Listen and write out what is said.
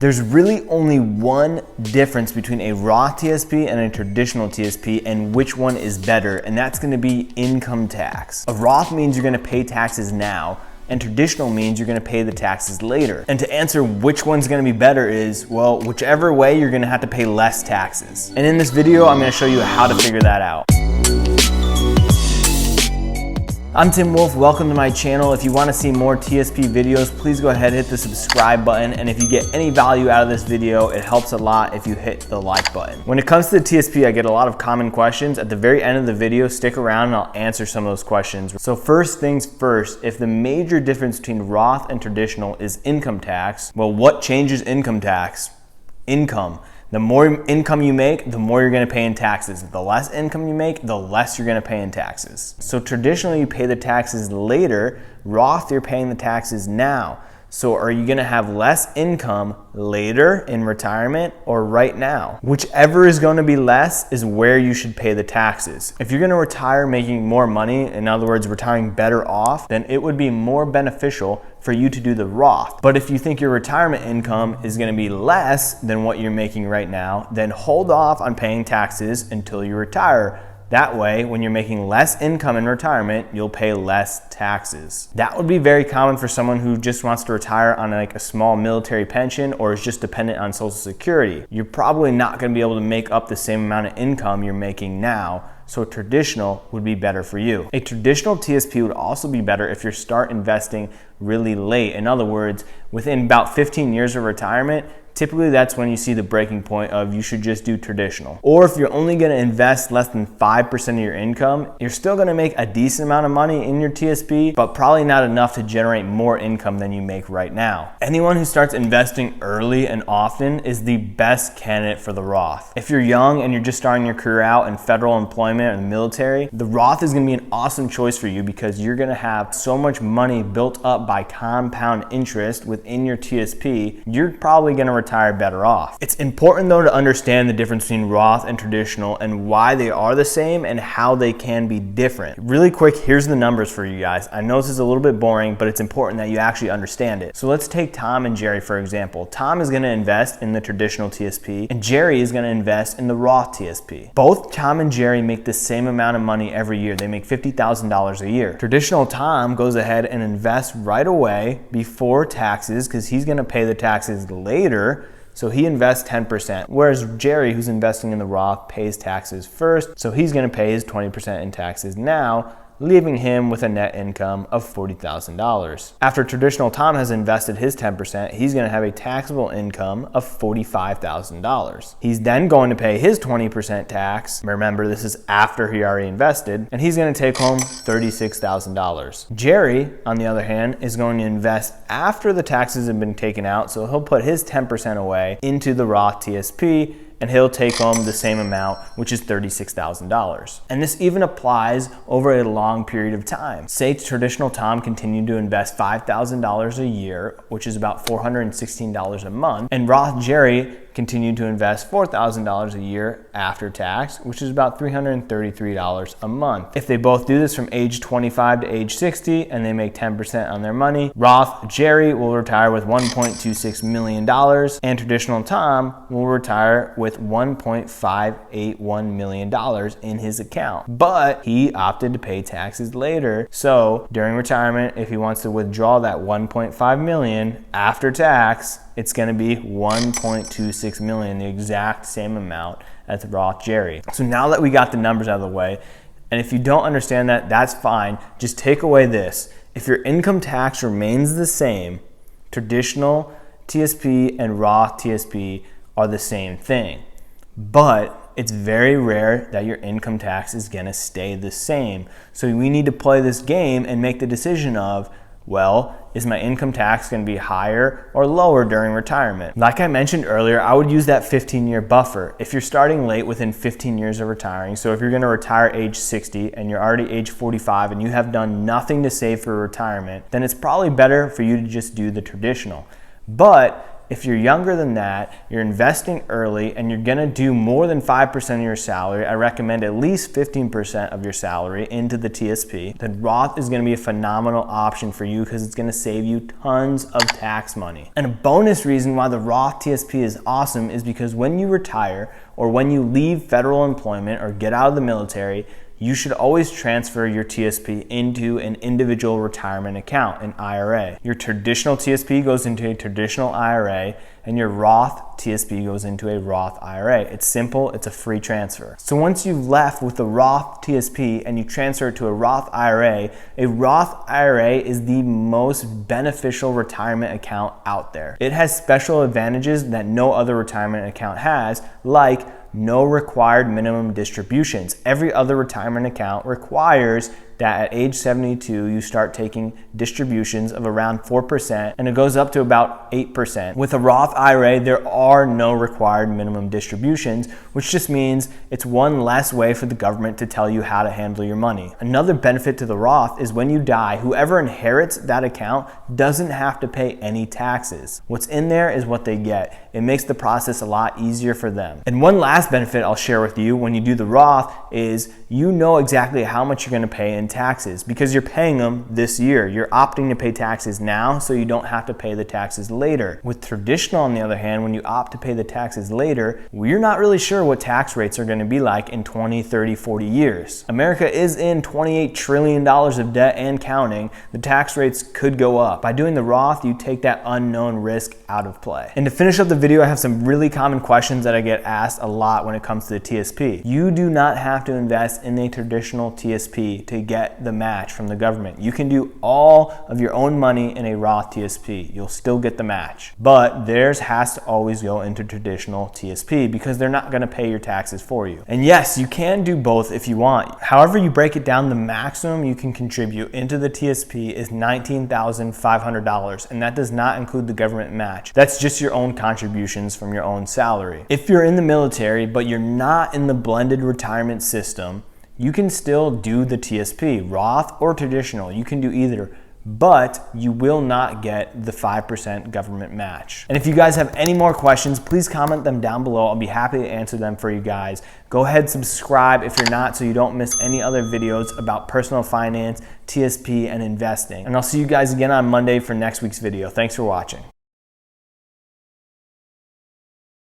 There's really only one difference between a Roth TSP and a traditional TSP and which one is better, and that's gonna be income tax. A Roth means you're gonna pay taxes now, and traditional means you're gonna pay the taxes later. And to answer which one's gonna be better is, well, whichever way, you're gonna have to pay less taxes. And in this video, I'm gonna show you how to figure that out. I'm Tim Wolf, welcome to my channel. If you wanna see more TSP videos, please go ahead and hit the subscribe button. And if you get any value out of this video, it helps a lot if you hit the like button. When it comes to the TSP, I get a lot of common questions. At the very end of the video, stick around and I'll answer some of those questions. So first things first, if the major difference between Roth and traditional is income tax, well, what changes income tax? Income. The more income you make, the more you're gonna pay in taxes. The less income you make, the less you're gonna pay in taxes. So traditionally you pay the taxes later. Roth, you're paying the taxes now. So are you gonna have less income later in retirement or right now? Whichever is gonna be less is where you should pay the taxes. If you're gonna retire making more money, in other words, retiring better off, then it would be more beneficial for you to do the Roth. But if you think your retirement income is gonna be less than what you're making right now, then hold off on paying taxes until you retire. That way, when you're making less income in retirement, you'll pay less taxes. That would be very common for someone who just wants to retire on like a small military pension or is just dependent on Social Security. You're probably not gonna be able to make up the same amount of income you're making now, so traditional would be better for you. A traditional TSP would also be better if you start investing really late. In other words, within about 15 years of retirement, typically that's when you see the breaking point of you should just do traditional. Or if you're only gonna invest less than 5% of your income, you're still gonna make a decent amount of money in your TSP, but probably not enough to generate more income than you make right now. Anyone who starts investing early and often is the best candidate for the Roth. If you're young and you're just starting your career out in federal employment or the military, the Roth is gonna be an awesome choice for you because you're gonna have so much money built up by compound interest within your TSP, you're probably gonna retire better off. It's important though to understand the difference between Roth and traditional and why they are the same and how they can be different. Really quick, here's the numbers for you guys. I know this is a little bit boring, but it's important that you actually understand it. So let's take Tom and Jerry for example. Tom is gonna invest in the traditional TSP and Jerry is gonna invest in the Roth TSP. Both Tom and Jerry make the same amount of money every year. They make $50,000 a year. Traditional Tom goes ahead and invests right away before taxes because he's gonna pay the taxes later. So he invests 10%, whereas Jerry, who's investing in the Roth, pays taxes first, so he's gonna pay his 20% in taxes now, leaving him with a net income of $40,000. After traditional Tom has invested his 10%, he's gonna have a taxable income of $45,000. He's then going to pay his 20% tax. Remember, this is after he already invested, and he's gonna take home $36,000. Jerry, on the other hand, is going to invest after the taxes have been taken out, so he'll put his 10% away into the Roth TSP, and he'll take home the same amount, which is $36,000. And this even applies over a long period of time. Say traditional Tom continued to invest $5,000 a year, which is about $416 a month, and Roth Jerry continued to invest $4,000 a year after tax, which is about $333 a month. If they both do this from age 25 to age 60 and they make 10% on their money, Roth Jerry will retire with $1.26 million and traditional Tom will retire with $1.581 million in his account. But he opted to pay taxes later. So during retirement, if he wants to withdraw that $1.5 million after tax, it's gonna be $1.26 million, the exact same amount as Roth Jerry. So now that we got the numbers out of the way, and if you don't understand that, that's fine. Just take away this. If your income tax remains the same, traditional TSP and Roth TSP are the same thing. But it's very rare that your income tax is gonna stay the same. So we need to play this game and make the decision of, well, is my income tax gonna be higher or lower during retirement? Like I mentioned earlier, I would use that 15-year buffer. If you're starting late within 15 years of retiring, so if you're gonna retire age 60 and you're already age 45 and you have done nothing to save for retirement, then it's probably better for you to just do the traditional. But if you're younger than that, you're investing early, and you're gonna do more than 5% of your salary, I recommend at least 15% of your salary into the TSP, then Roth is gonna be a phenomenal option for you because it's gonna save you tons of tax money. And a bonus reason why the Roth TSP is awesome is because when you retire or when you leave federal employment or get out of the military, you should always transfer your TSP into an individual retirement account, an IRA. Your traditional TSP goes into a traditional IRA, and your Roth TSP goes into a Roth IRA. It's simple, it's a free transfer. So once you've left with the Roth TSP and you transfer it to a Roth IRA is the most beneficial retirement account out there. It has special advantages that no other retirement account has, like no required minimum distributions. Every other retirement account requires that at age 72, you start taking distributions of around 4%, and it goes up to about 8%. With a Roth IRA, there are no required minimum distributions, which just means it's one less way for the government to tell you how to handle your money. Another benefit to the Roth is when you die, whoever inherits that account doesn't have to pay any taxes. What's in there is what they get. It makes the process a lot easier for them. And one last benefit I'll share with you when you do the Roth is you know exactly how much you're gonna pay in taxes because you're paying them this year. You're opting to pay taxes now so you don't have to pay the taxes later. With traditional, on the other hand, when you opt to pay the taxes later, you're not really sure what tax rates are gonna be like in 20, 30, 40 years. America is in $28 trillion of debt and counting. The tax rates could go up. By doing the Roth, you take that unknown risk out of play. And to finish up the video, I have some really common questions that I get asked a lot when it comes to the TSP. You do not have to invest in a traditional TSP to get the match from the government. You can do all of your own money in a Roth TSP. You'll still get the match. But theirs has to always go into traditional TSP because they're not going to pay your taxes for you. And yes, you can do both if you want. However you break it down, the maximum you can contribute into the TSP is $19,500, and that does not include the government match. That's just your own contributions from your own salary. If you're in the military, but you're not in the blended retirement system, you can still do the TSP, Roth or traditional. You can do either, but you will not get the 5% government match. And if you guys have any more questions, please comment them down below. I'll be happy to answer them for you guys. Go ahead, subscribe if you're not so you don't miss any other videos about personal finance, TSP, and investing. And I'll see you guys again on Monday for next week's video. Thanks for watching.